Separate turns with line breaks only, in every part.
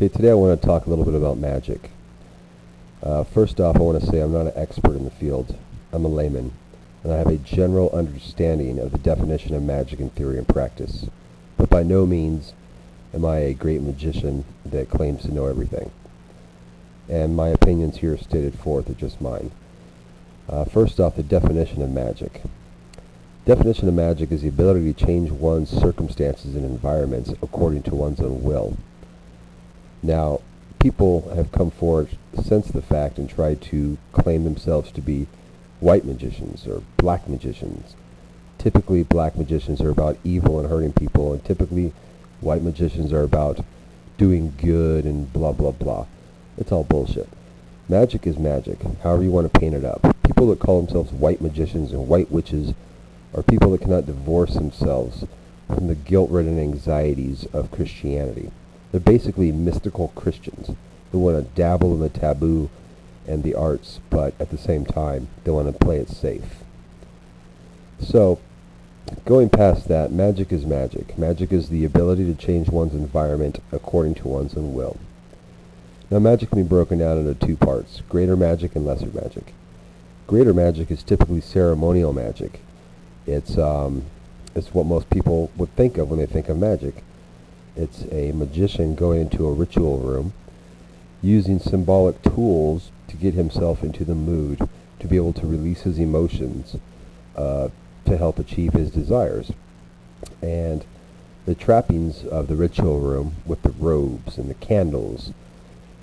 Okay, today I want to talk a little bit about magic. First off, I want to say I'm not an expert in the field. I'm a layman, and I have a general understanding of the definition of magic in theory and practice. But by no means am I a great magician that claims to know everything. And my opinions here stated forth are just mine. First off, the definition of magic. Definition of magic is the ability to change one's circumstances and environments according to one's own will. Now, people have come forward since the fact and tried to claim themselves to be white magicians or black magicians. Typically, black magicians are about evil and hurting people, and typically, white magicians are about doing good and blah, blah, blah. It's all bullshit. Magic is magic, however you want to paint it up. People that call themselves white magicians and white witches are people that cannot divorce themselves from the guilt-ridden anxieties of Christianity. They're basically mystical Christians who want to dabble in the taboo and the arts, but at the same time, they want to play it safe. So, going past that, magic is magic. Magic is the ability to change one's environment according to one's own will. Now, magic can be broken down into two parts, greater magic and lesser magic. Greater magic is typically ceremonial magic. It's what most people would think of when they think of magic. It's a magician going into a ritual room, using symbolic tools to get himself into the mood, to be able to release his emotions, to help achieve his desires. And the trappings of the ritual room with the robes and the candles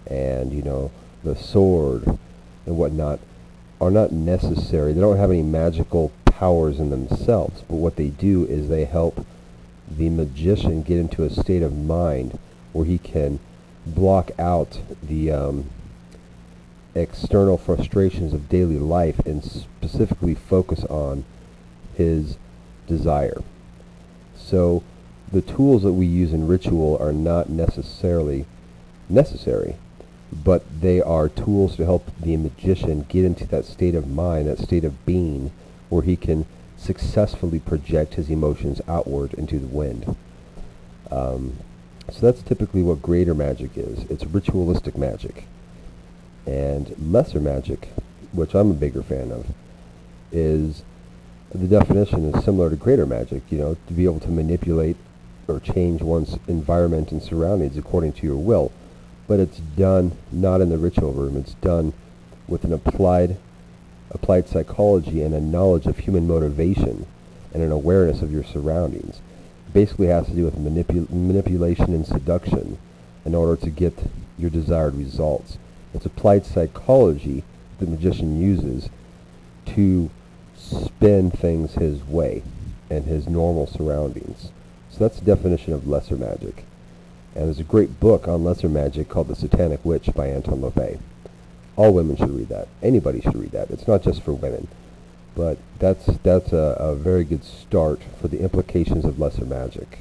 and, the sword and whatnot are not necessary. They don't have any magical powers in themselves, but what they do is they help the magician get into a state of mind where he can block out the external frustrations of daily life and specifically focus on his desire. So the tools that we use in ritual are not necessarily necessary, but they are tools to help the magician get into that state of mind, that state of being, where he can successfully project his emotions outward into the wind. So that's typically what greater magic is. It's ritualistic magic. And lesser magic, which I'm a bigger fan of, is the definition is similar to greater magic, to be able to manipulate or change one's environment and surroundings according to your will. But it's done not in the ritual room. It's done with an applied psychology and a knowledge of human motivation and an awareness of your surroundings. It basically has to do with manipulation and seduction in order to get your desired results. It's applied psychology the magician uses to spin things his way and his normal surroundings. So that's the definition of lesser magic. And there's a great book on lesser magic called The Satanic Witch by Anton LaVey. All women should read that. Anybody should read that. It's not just for women. But that's a very good start for the implications of lesser magic.